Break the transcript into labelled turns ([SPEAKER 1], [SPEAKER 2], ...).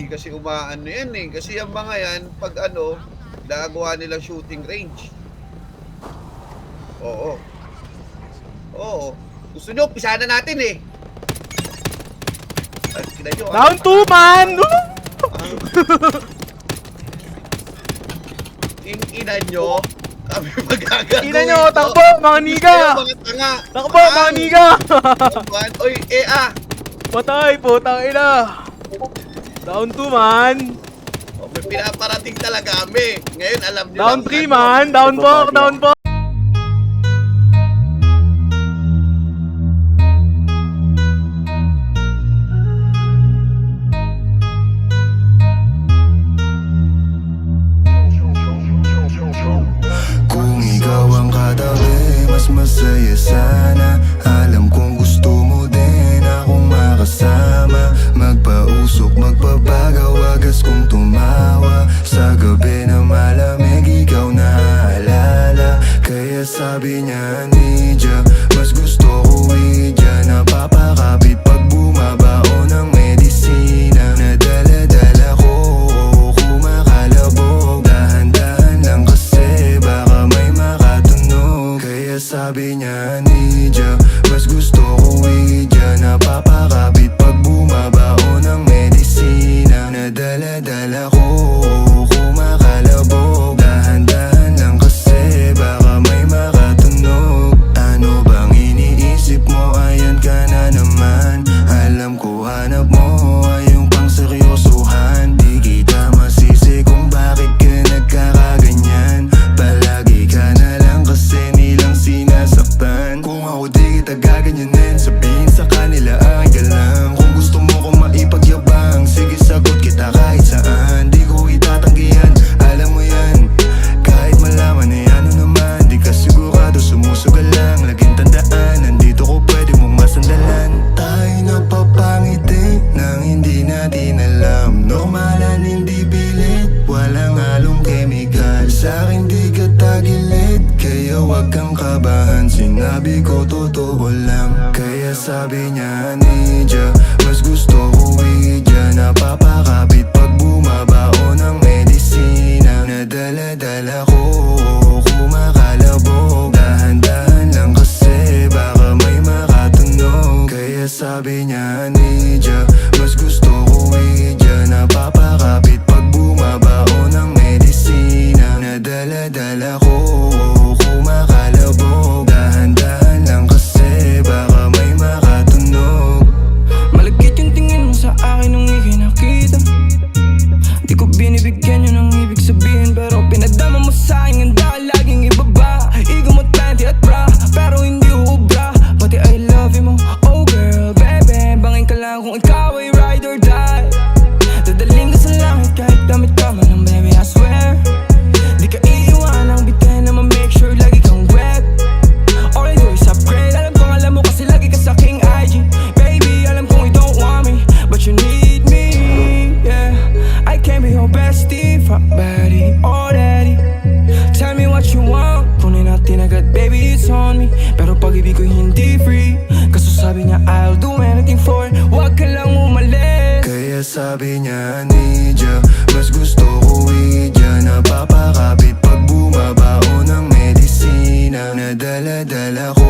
[SPEAKER 1] Hindi kasi umaano yan eh. Kasi yung mga yan, pag ano, nagawa nilang shooting range. Oo. Oo. Gusto nyo, pisana natin eh. Ay, nyo,
[SPEAKER 2] Down 2 man!
[SPEAKER 1] Ina nyo, kami magagagawin.
[SPEAKER 2] Ina nyo, takbo mga niga!
[SPEAKER 1] Mga tanga.
[SPEAKER 2] Takbo mga niga!
[SPEAKER 1] Oy,
[SPEAKER 2] Patay, putang ina! Down 2 man!
[SPEAKER 1] May pinaparating talaga kami. Ngayon alam nyo
[SPEAKER 2] Down
[SPEAKER 1] lang,
[SPEAKER 2] 3 man! Down po! Down po!
[SPEAKER 3] Kung ikaw ang katabi, mas masaya sana. Alam kong gusto mo din akong makasama. Magpausok, magpapagaw, wagas kong tumawa. Sa gabi na malamig, ikaw naaalala. Kaya sabi niya, Nidya, mas gusto ko idya. Napapakapit pag bumabao ng medisina. Nadala-dala ko, kumakalabog. Dahan-dahan lang kasi baka may makatunog. Kaya sabi niya, Nidya, mas gusto ko idya. Napapakapit pag bumabao ng medisina. Nadala-dala ko, kumakalabog. Dahan-dahan lang kasi baka may makatunog. Ano bang iniisip mo? Ayan ka na naman. Alam ko hanap mo ay yung pang seryosohan. Di kita masisi kung bakit ka nagkakaganyan. Palagi ka na lang kasi nilang sinasaktan. Kung ako di kita gaganyanin, sabihin sa kanila ay ka lang. Kung gusto mo kong maipagyabang, sige sagot kita kahit saan. Di ko itatanggihan, alam mo yan. Kahit malaman ay ano naman, di ka sigurado, sumusugal lang. Laging tandaan, nandito ko pwede mong masandalan. Tayo napapangiti nang hindi natin alam. Normalan, hindi pilit, walang halong chemical. Sa'kin di ka tagilid, kaya wag kang kabahan. Sinabi ko totoo lang. Kaya sabi niya, Nidya, mas gusto ko idya. Napapakapit pag bumabao ng medisina. Nadala-dala ko, kumakalabog. Dahan-dahan lang kasi baka may makatunog. Kaya sabi niya, Nidya, mas gusto ko idya. Napapakapit pag bumabao ng medisina. Nadala-dala ko, kumakalabog. Dahan-dahan lang kasi baka may makatunog.
[SPEAKER 4] Malagkit yung tingin mo sa akin nung ika'y nakita. Di ko binibigyan yun ng ibig sabihin, pero pinadama mo sa akin ang dahil laging ibaba. Ego mo 20 at bra, pero hindi uubra. Pati I love you mo, oh girl, baby. Bangin ka lang kung ikaw ay ride or die. Dadaling ka sa langit kahit damit ka man lang, baby, I swear. Di ka iiwan ang bitin na ma-make sure lagi kang wet. All I do is upgrade, alam kong alam mo kasi lagi ka sa king IG. Baby, alam kong you don't want me, but you need me, yeah. I can't be your bestie, fuck baddie, or daddy. Tell me what you want, kunin natin agad, baby, it's on me. Pero pag-ibig ko'y hindi free, kaso sabi niya I'll do anything for it, wag ka lang umalis.
[SPEAKER 3] Kaya sabi niya, Nidya, mas gusto ko idya. Napapakapit pag bumabao ng medisina. Nadala-dala ko,